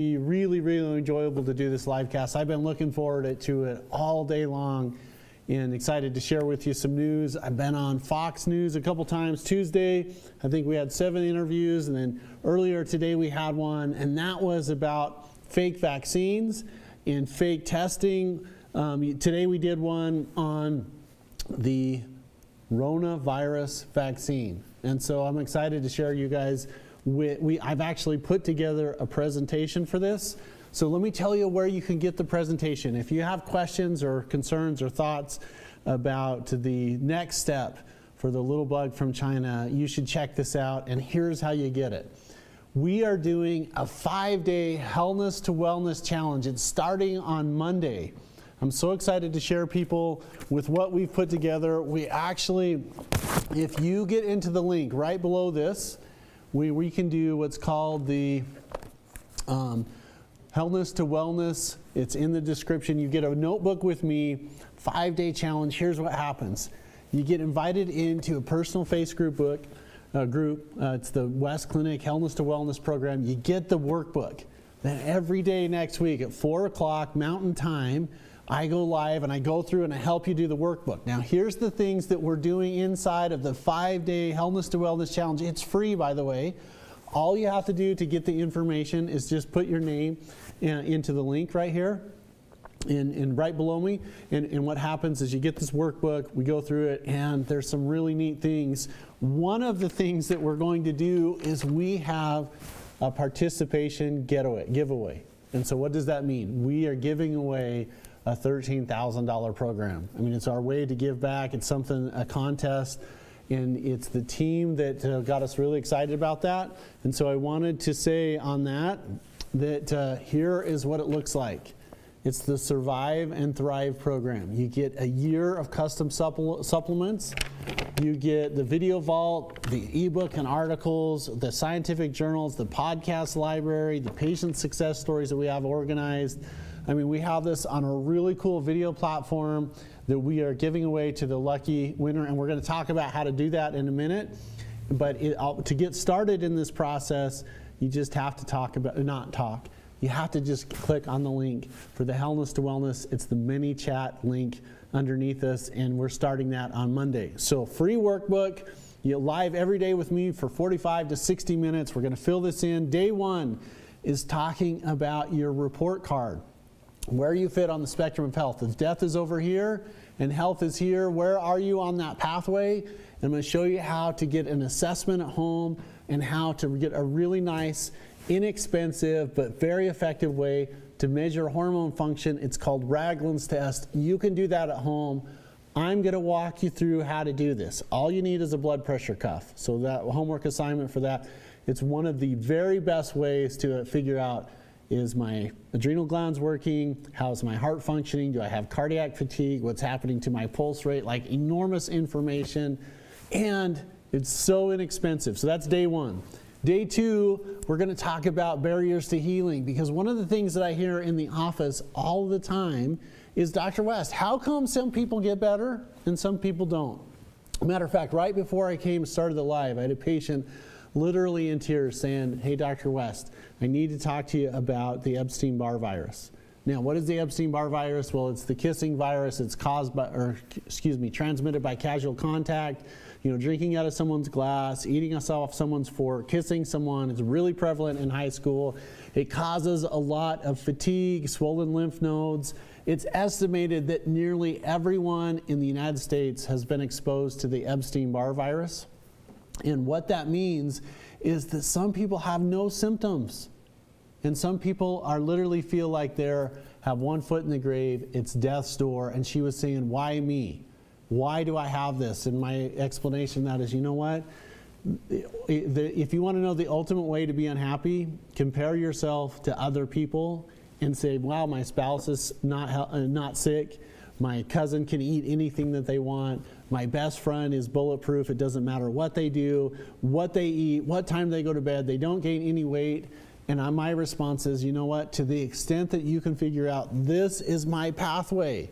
Really, really enjoyable to do this live cast. I've been looking forward to it all day long and excited to share with you some news. I've been on Fox News a couple times. Tuesday, I think we had 7 interviews, and then earlier today we had one, and that was about fake vaccines and fake testing. Today we did one on the coronavirus vaccine. And so I'm excited to share you guys I've actually put together a presentation for this. So let me tell you where you can get the presentation. If you have questions or concerns or thoughts about the next step for the little bug from China, you should check this out, and here's how you get it. We are doing a 5-day Hellness to Wellness challenge. It's starting on Monday. I'm so excited to share people with what we've put together. We actually, if you get into the link right below this, we can do what's called the Hellness to Wellness. It's in the description. You get a notebook with me, 5-day challenge. Here's what happens. You get invited into a personal face group. It's the West Clinic Hellness to Wellness program. You get the workbook. Then every day next week at 4 o'clock Mountain Time, I go live and I go through and I help you do the workbook. Now here's the things that we're doing inside of the 5-day Hellness to Wellness challenge. It's free, by the way. All you have to do to get the information is just put your name into the link right here and right below me. And what happens is you get this workbook, we go through it, and there's some really neat things. One of the things that we're going to do is we have a participation giveaway. And so what does that mean? We are giving away a $13,000 program. I mean, it's our way to give back. It's a contest, and it's the team that got us really excited about that. And so I wanted to say on that here is what it looks like. It's the Survive and Thrive program. You get a year of custom supplements. You get the video vault, the ebook and articles, the scientific journals, the podcast library, the patient success stories that we have organized. I mean, we have this on a really cool video platform that we are giving away to the lucky winner, and we're going to talk about how to do that in a minute. But to get started in this process, you just have to you have to just click on the link for the Hellness to Wellness. It's the mini chat link underneath us, and we're starting that on Monday. So free workbook. You live every day with me for 45 to 60 minutes. We're going to fill this in. Day 1 is talking about your report card. Where you fit on the spectrum of health. If death is over here and health is here, where are you on that pathway? And I'm going to show you how to get an assessment at home and how to get a really nice, inexpensive, but very effective way to measure hormone function. It's called Ragland's test. You can do that at home. I'm going to walk you through how to do this. All you need is a blood pressure cuff. So that homework assignment for that, it's one of the very best ways to figure out, is my adrenal glands working? How's my heart functioning? Do I have cardiac fatigue? What's happening to my pulse rate? Like, enormous information, and it's so inexpensive. So that's day 1. Day 2, we're going to talk about barriers to healing, because one of the things that I hear in the office all the time is, Dr. West, how come some people get better and some people don't? Matter of fact, right before I started the live, I had a patient literally in tears saying, hey, Dr. West, I need to talk to you about the Epstein-Barr virus. Now, what is the Epstein-Barr virus? Well, it's the kissing virus. It's transmitted by casual contact, drinking out of someone's glass, eating off someone's fork, kissing someone. It's really prevalent in high school. It causes a lot of fatigue, swollen lymph nodes. It's estimated that nearly everyone in the United States has been exposed to the Epstein-Barr virus. And what that means is that some people have no symptoms. And some people literally feel like have one foot in the grave. It's death's door. And she was saying, why me? Why do I have this? And my explanation to that is, you know what? If you want to know the ultimate way to be unhappy, compare yourself to other people and say, wow, my spouse is not sick. My cousin can eat anything that they want. My best friend is bulletproof. It doesn't matter what they do, what they eat, what time they go to bed. They don't gain any weight. And my response is, you know what? To the extent that you can figure out, this is my pathway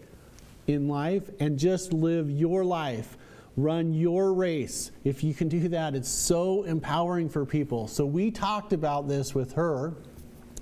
in life, and just live your life. Run your race. If you can do that, it's so empowering for people. So we talked about this with her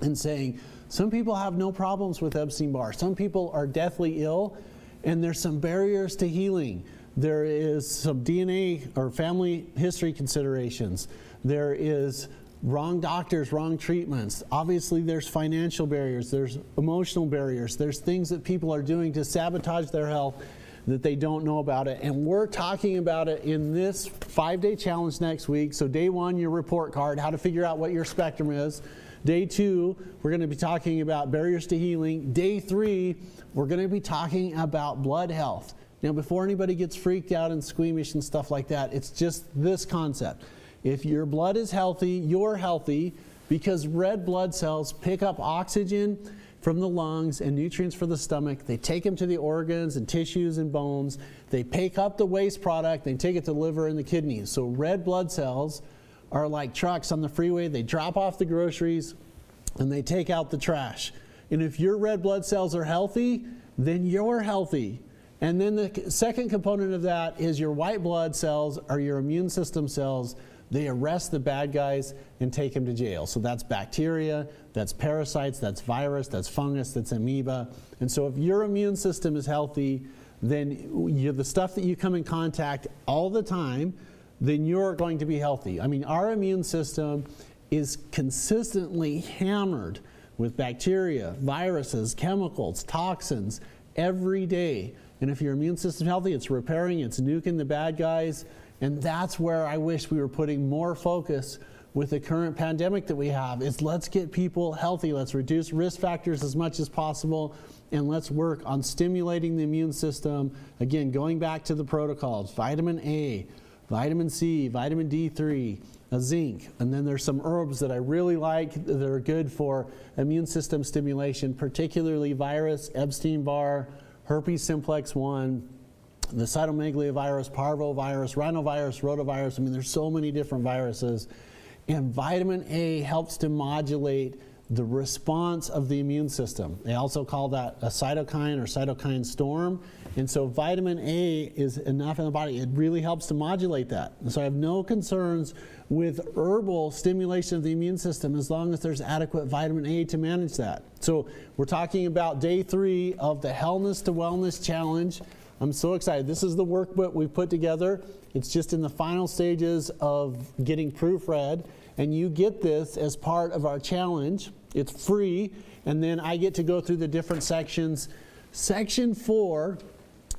and saying, some people have no problems with Epstein-Barr. Some people are deathly ill, and there's some barriers to healing. There is some DNA or family history considerations. There is wrong doctors, wrong treatments. Obviously, there's financial barriers. There's emotional barriers. There's things that people are doing to sabotage their health that they don't know about it. And we're talking about it in this 5-day challenge next week. So day 1, your report card, how to figure out what your spectrum is. Day 2, we're going to be talking about barriers to healing. Day 3, we're going to be talking about blood health. Now, before anybody gets freaked out and squeamish and stuff like that, it's just this concept. If your blood is healthy, you're healthy, because red blood cells pick up oxygen from the lungs and nutrients for the stomach. They take them to the organs and tissues and bones. They pick up the waste product. They take it to the liver and the kidneys. So red blood cells are like trucks on the freeway. They drop off the groceries and they take out the trash. And if your red blood cells are healthy, then you're healthy. And then the second component of that is your white blood cells are your immune system cells. They arrest the bad guys and take them to jail. So that's bacteria, that's parasites, that's virus, that's fungus, that's amoeba. And so if your immune system is healthy, then the stuff that you come in contact all the time, then you're going to be healthy. I mean, our immune system is consistently hammered with bacteria, viruses, chemicals, toxins every day. And if your immune system is healthy, it's repairing, it's nuking the bad guys. And that's where I wish we were putting more focus with the current pandemic that we have, is let's get people healthy. Let's reduce risk factors as much as possible. And let's work on stimulating the immune system. Again, going back to the protocols, vitamin A, vitamin C, vitamin D3, zinc. And then there's some herbs that I really like that are good for immune system stimulation, particularly virus, Epstein-Barr, herpes simplex 1, the cytomegalovirus, parvovirus, rhinovirus, rotavirus. I mean, there's so many different viruses. And vitamin A helps to modulate the response of the immune system. They also call that a cytokine or cytokine storm. And so vitamin A is enough in the body. It really helps to modulate that. And so I have no concerns with herbal stimulation of the immune system as long as there's adequate vitamin A to manage that. So we're talking about day 3 of the Hellness to Wellness Challenge. I'm so excited. This is the workbook we've put together. It's just in the final stages of getting proofread. And you get this as part of our challenge. It's free. And then I get to go through the different sections. Section 4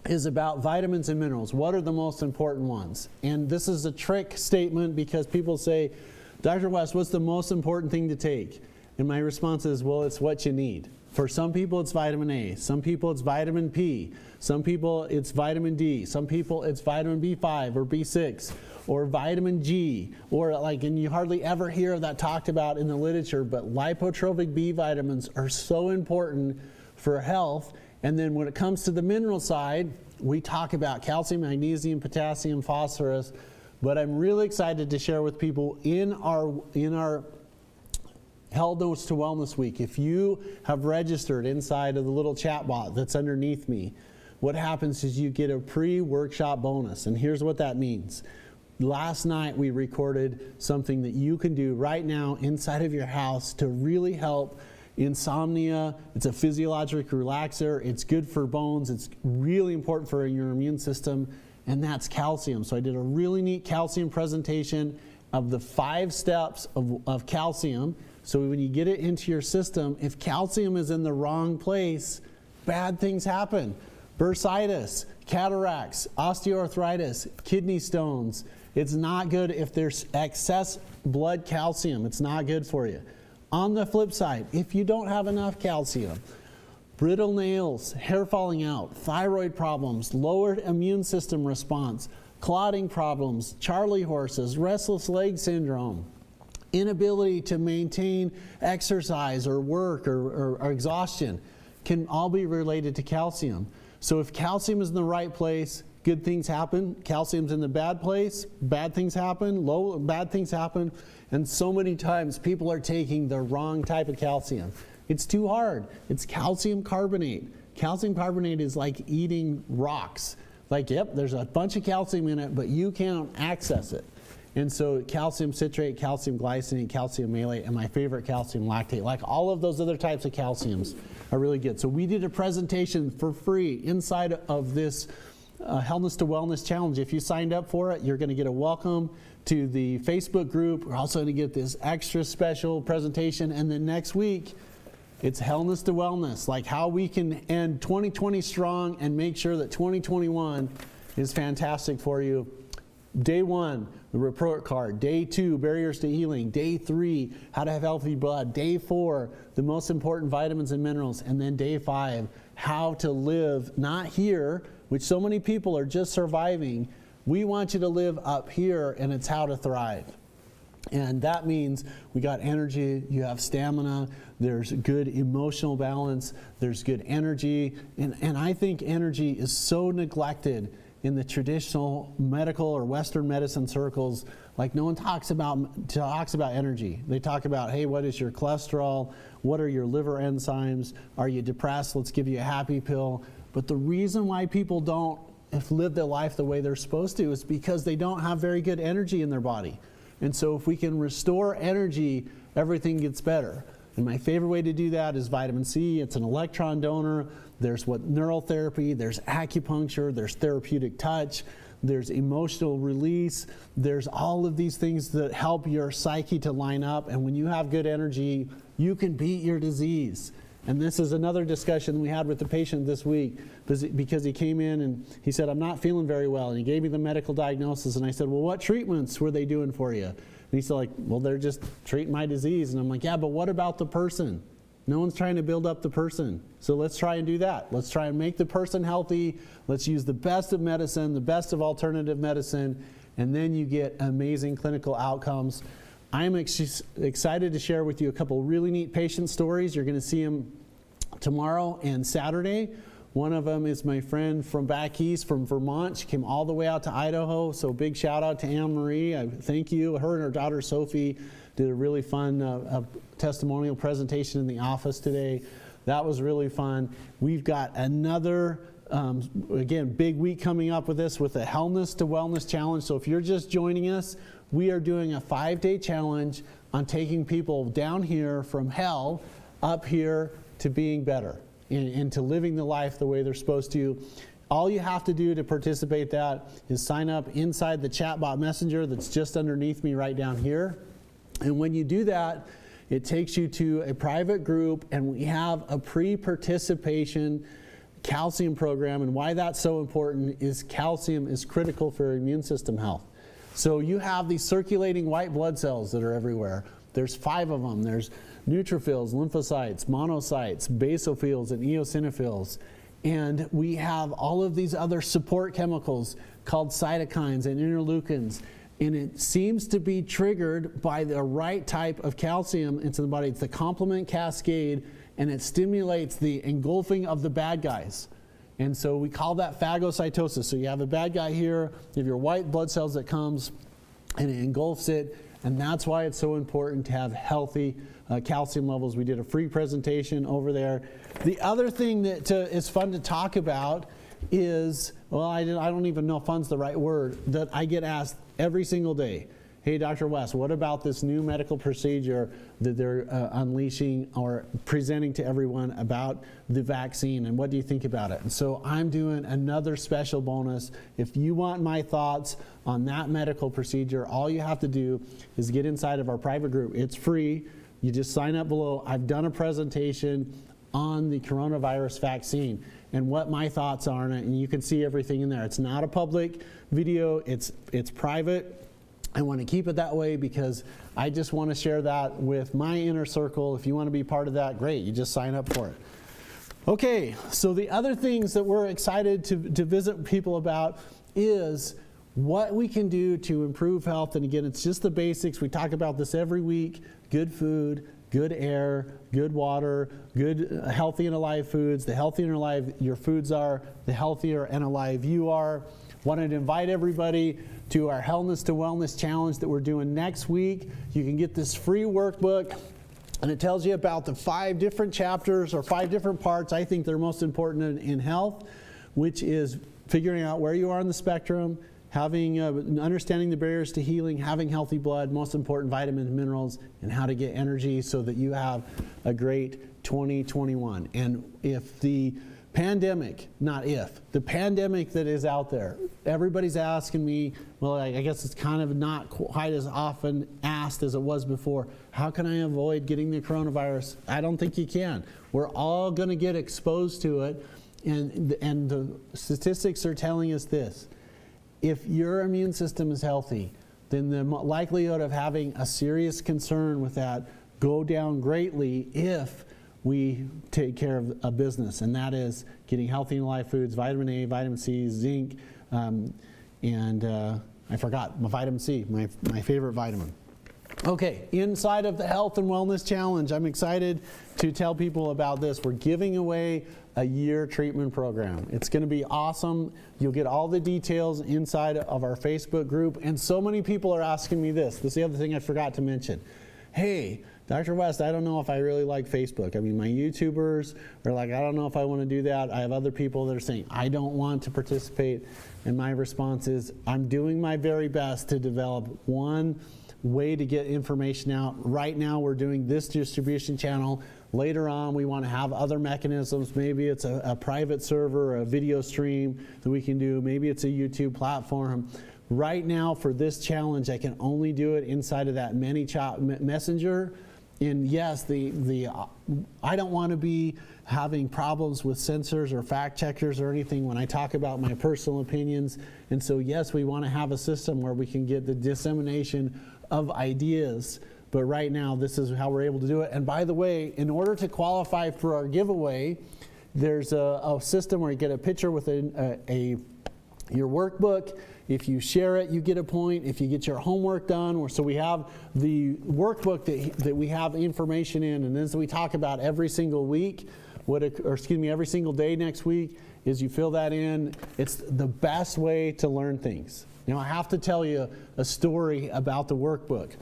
is about vitamins and minerals. What are the most important ones? And this is a trick statement because people say, Dr. West, what's the most important thing to take? And my response is, well, it's what you need. For some people, it's vitamin A. Some people, it's vitamin P. Some people, it's vitamin D. Some people, it's vitamin B5 or B6 or vitamin G. Or and you hardly ever hear that talked about in the literature, but lipotrophic B vitamins are so important for health. And then when it comes to the mineral side, we talk about calcium, magnesium, potassium, phosphorus. But I'm really excited to share with people in our Hellness to Wellness Week. If you have registered inside of the little chat bot that's underneath me, what happens is you get a pre-workshop bonus. And here's what that means. Last night we recorded something that you can do right now inside of your house to really help insomnia. It's a physiologic relaxer. It's good for bones. It's really important for your immune system. And that's calcium. So I did a really neat calcium presentation of the 5 steps of calcium. So when you get it into your system, if calcium is in the wrong place, bad things happen. Bursitis, cataracts, osteoarthritis, kidney stones. It's not good if there's excess blood calcium. It's not good for you. On the flip side, if you don't have enough calcium, brittle nails, hair falling out, thyroid problems, lowered immune system response, clotting problems, Charlie horses, restless leg syndrome, inability to maintain exercise or work or exhaustion can all be related to calcium. So if calcium is in the right place, good things happen. Calcium's in the bad place, bad things happen, bad things happen. And so many times people are taking the wrong type of calcium. It's too hard. It's calcium carbonate. Calcium carbonate is like eating rocks. Like, yep, there's a bunch of calcium in it, but you can't access it. And so calcium citrate, calcium glycinate, calcium malate, and my favorite, calcium lactate. Like all of those other types of calciums are really good. So we did a presentation for free inside of this Hellness to Wellness Challenge. If you signed up for it, you're going to get a welcome to the Facebook group. We're also going to get this extra special presentation. And then next week, it's Hellness to Wellness, like how we can end 2020 strong and make sure that 2021 is fantastic for you. Day 1, the report card. Day 2, barriers to healing. Day 3, how to have healthy blood. Day 4, the most important vitamins and minerals. And then day 5, how to live not here, which so many people are just surviving. We want you to live up here, and it's how to thrive. And that means we got energy, you have stamina, there's good emotional balance, there's good energy. And I think energy is so neglected in the traditional medical or Western medicine circles. Like no one talks about energy. They talk about, hey, what is your cholesterol? What are your liver enzymes? Are you depressed? Let's give you a happy pill. But the reason why people don't live their life the way they're supposed to is because they don't have very good energy in their body. And so if we can restore energy, everything gets better. And my favorite way to do that is vitamin C. It's an electron donor. There's neural therapy, there's acupuncture, there's therapeutic touch, there's emotional release. There's all of these things that help your psyche to line up. And when you have good energy, you can beat your disease. And this is another discussion we had with the patient this week because he came in and he said, I'm not feeling very well. And he gave me the medical diagnosis. And I said, well, what treatments were they doing for you? And he said, like, well, they're just treating my disease. And I'm like, yeah, but what about the person? No one's trying to build up the person. So let's try and do that. Let's try and make the person healthy. Let's use the best of medicine, the best of alternative medicine, and then you get amazing clinical outcomes. I'm excited to share with you a couple really neat patient stories. You're going to see them tomorrow and Saturday. One of them is my friend from back east, from Vermont. She came all the way out to Idaho, so big shout out to Anne Marie. Thank you. Her and her daughter Sophie did a really fun testimonial presentation in the office today. That was really fun. We've got another, again, big week coming up with this, with the Hellness to Wellness Challenge. So if you're just joining us, we are doing a 5-day challenge on taking people down here from hell up here to being better and to living the life the way they're supposed to. All you have to do to participate that is sign up inside the chatbot messenger that's just underneath me right down here. And when you do that, it takes you to a private group, and we have a pre-participation calcium program. And why that's so important is calcium is critical for immune system health. So you have these circulating white blood cells that are everywhere. There's 5 of them. There's neutrophils, lymphocytes, monocytes, basophils, and eosinophils. And we have all of these other support chemicals called cytokines and interleukins. And it seems to be triggered by the right type of calcium into the body. It's the complement cascade, and it stimulates the engulfing of the bad guys. And so we call that phagocytosis. So you have a bad guy here, you have your white blood cells that comes, and it engulfs it. And that's why it's so important to have healthy calcium levels. We did a free presentation over there. The other thing that is fun to talk about is, well, I don't even know if fun's the right word, that I get asked every single day. Hey, Dr. West, what about this new medical procedure that they're unleashing or presenting to everyone about the vaccine, and what do you think about it? And so I'm doing another special bonus. If you want my thoughts on that medical procedure, all you have to do is get inside of our private group. It's free. You just sign up below. I've done a presentation on the coronavirus vaccine and what my thoughts are on it, and you can see everything in there. It's not a public video. It's private. I want to keep it that way because I just want to share that with my inner circle. If you want to be part of that, great. You just sign up for it. Okay, so the other things that we're excited to visit people about is what we can do to improve health. And again, it's just the basics. We talk about this every week. Good food, good air, good water, good healthy and alive foods. The healthier and alive your foods are, the healthier and alive you are. Wanted to invite everybody to our Hellness to Wellness Challenge that we're doing next week. You can get this free workbook, and it tells you about the 5 different chapters or 5 different parts I think they're most important in health, which is figuring out where you are on the spectrum, having understanding the barriers to healing, having healthy blood, most important, vitamins, minerals, and how to get energy so that you have a great 2021. And if the pandemic, the pandemic that is out there, everybody's asking me, well, I guess it's kind of not quite as often asked as it was before, how can I avoid getting the coronavirus? I don't think you can. We're all going to get exposed to it, and the statistics are telling us this. If your immune system is healthy, then the likelihood of having a serious concern with that go down greatly if we take care of a business, and that is getting healthy and live foods, vitamin A, vitamin C, zinc, and I forgot my vitamin C, my favorite vitamin. Okay, inside of the Health and Wellness Challenge, I'm excited to tell people about this. We're giving away a year treatment program. It's going to be awesome. You'll get all the details inside of our Facebook group, and so many people are asking me this. This is the other thing I forgot to mention. Hey, Dr. West, I don't know if I really like Facebook. I mean, my YouTubers are like, I don't know if I want to do that. I have other people that are saying, I don't want to participate. And my response is, I'm doing my very best to develop one way to get information out. Right now, we're doing this distribution channel. Later on, we want to have other mechanisms. Maybe it's a private server, or a video stream that we can do. Maybe it's a YouTube platform. Right now, for this challenge, I can only do it inside of that messenger. And yes, I don't want to be having problems with censors or fact checkers or anything when I talk about my personal opinions. And so yes, we want to have a system where we can get the dissemination of ideas. But right now, this is how we're able to do it. And by the way, in order to qualify for our giveaway, there's a system where you get a picture with your workbook. If you share it, you get a point. If you get your homework done, so we have the workbook that we have information in, and as we talk about every single week, every single day next week, is you fill that in. It's the best way to learn things. Now, I have to tell you a story about the workbook,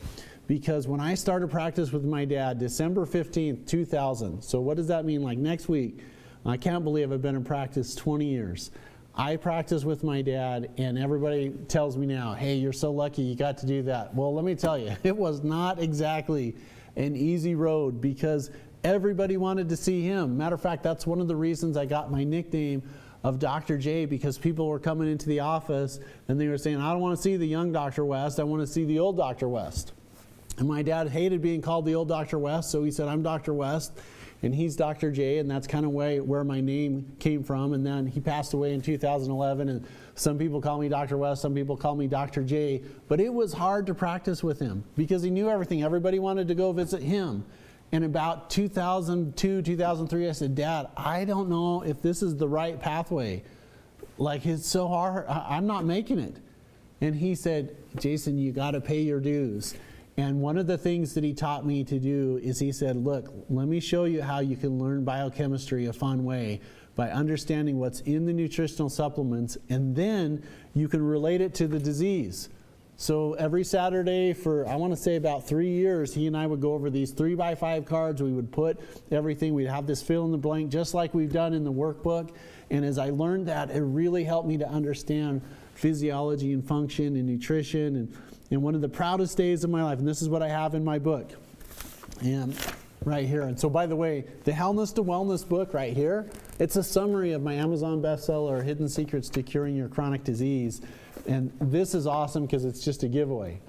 because when I started practice with my dad, December 15th, 2000, so what does that mean? Like next week, I can't believe I've been in practice 20 years. I practice with my dad, and everybody tells me now, hey, you're so lucky you got to do that. Well, let me tell you, it was not exactly an easy road, because everybody wanted to see him. Matter of fact, that's one of the reasons I got my nickname of Dr. J, because people were coming into the office and they were saying, I don't want to see the young Dr. West, I want to see the old Dr. West. And my dad hated being called the old Dr. West, so he said, I'm Dr. West. And he's Dr. J, and that's kind of where my name came from. And then he passed away in 2011, and some people call me Dr. West, some people call me Dr. J. But it was hard to practice with him because he knew everything. Everybody wanted to go visit him. And about 2002, 2003, I said, Dad, I don't know if this is the right pathway. Like, it's so hard. I'm not making it. And he said, Jason, you got to pay your dues. And one of the things that he taught me to do is he said, look, let me show you how you can learn biochemistry a fun way by understanding what's in the nutritional supplements, and then you can relate it to the disease. So every Saturday for, I want to say about 3 years, he and I would go over these 3x5 cards. We would put everything, we'd have this fill in the blank just like we've done in the workbook. And as I learned that, it really helped me to understand physiology and function and nutrition. And one of the proudest days of my life, and this is what I have in my book, and right here. And so, by the way, the Hellness to Wellness book right here, it's a summary of my Amazon bestseller, Hidden Secrets to Curing Your Chronic Disease. And this is awesome because it's just a giveaway.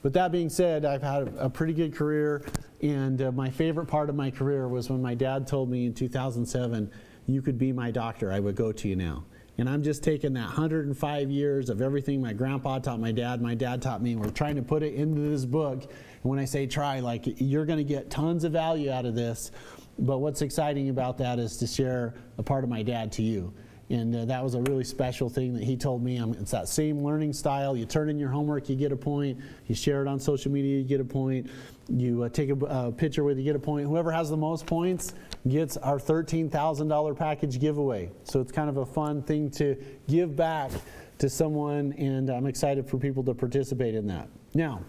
But that being said, I've had a pretty good career, and my favorite part of my career was when my dad told me in 2007, you could be my doctor, I would go to you now. And I'm just taking that 105 years of everything my grandpa taught my dad taught me, and we're trying to put it into this book. And when I say try, like, you're going to get tons of value out of this. But what's exciting about that is to share a part of my dad to you. And that was a really special thing that he told me. It's that same learning style. You turn in your homework, you get a point. You share it on social media, you get a point. You take a picture with, you get a point. Whoever has the most points gets our $13,000 package giveaway. So it's kind of a fun thing to give back to someone, and I'm excited for people to participate in that. Now,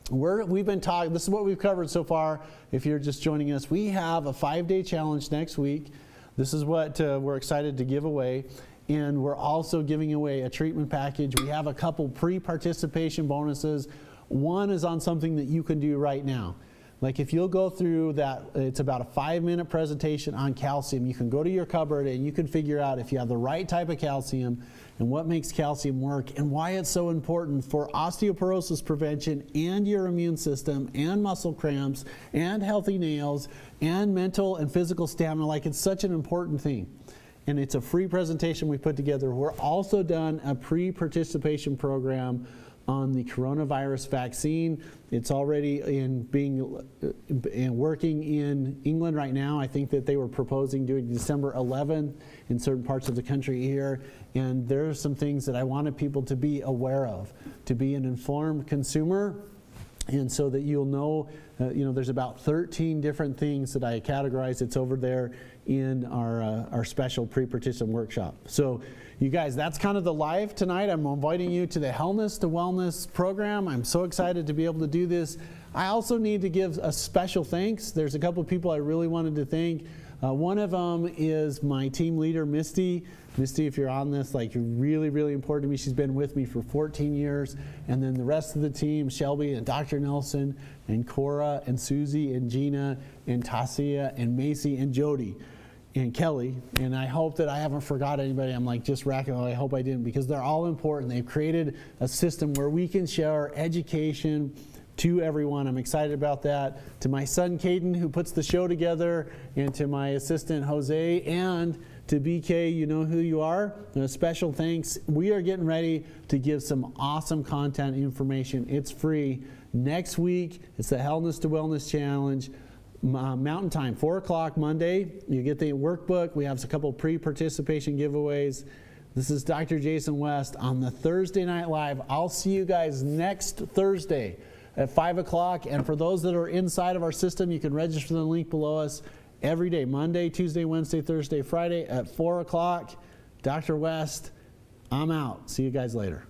we've been talking, this is what we've covered so far. If you're just joining us, we have a 5-day challenge next week. This is what we're excited to give away. And we're also giving away a treatment package. We have a couple pre-participation bonuses. One is on something that you can do right now. Like if you'll go through that, it's about a 5-minute presentation on calcium. You can go to your cupboard and you can figure out if you have the right type of calcium and what makes calcium work and why it's so important for osteoporosis prevention and your immune system and muscle cramps and healthy nails and mental and physical stamina. Like it's such an important thing. And it's a free presentation we put together. We're also done a pre-participation program on the coronavirus vaccine. It's already working in England right now. I think that they were proposing doing December 11th in certain parts of the country here. And there are some things that I wanted people to be aware of, to be an informed consumer. And so that you'll know, there's about 13 different things that I categorize. It's over there in our special pre-participant workshop. So you guys, that's kind of the live tonight. I'm inviting you to the Hellness to Wellness program. I'm so excited to be able to do this. I also need to give a special thanks. There's a couple of people I really wanted to thank. One of them is my team leader, Misty. Misty, if you're on this, like you're really, really important to me. She's been with me for 14 years. And then the rest of the team, Shelby and Dr. Nelson and Cora and Susie and Gina and Tasia and Macy and Jody and Kelly. And I hope that I haven't forgot anybody. I'm like just racking. I hope I didn't, because they're all important. They've created a system where we can share education to everyone. I'm excited about that. To my son, Caden, who puts the show together, and to my assistant, Jose, and to BK, you know who you are. A special thanks. We are getting ready to give some awesome content information. It's free. Next week, it's the Hellness to Wellness Challenge. Mountain Time, 4 o'clock Monday. You get the workbook. We have a couple pre-participation giveaways. This is Dr. Jason West on the Thursday Night Live. I'll see you guys next Thursday at 5 o'clock. And for those that are inside of our system, you can register for the link below us every day, Monday, Tuesday, Wednesday, Thursday, Friday at 4 o'clock. Dr. West, I'm out. See you guys later.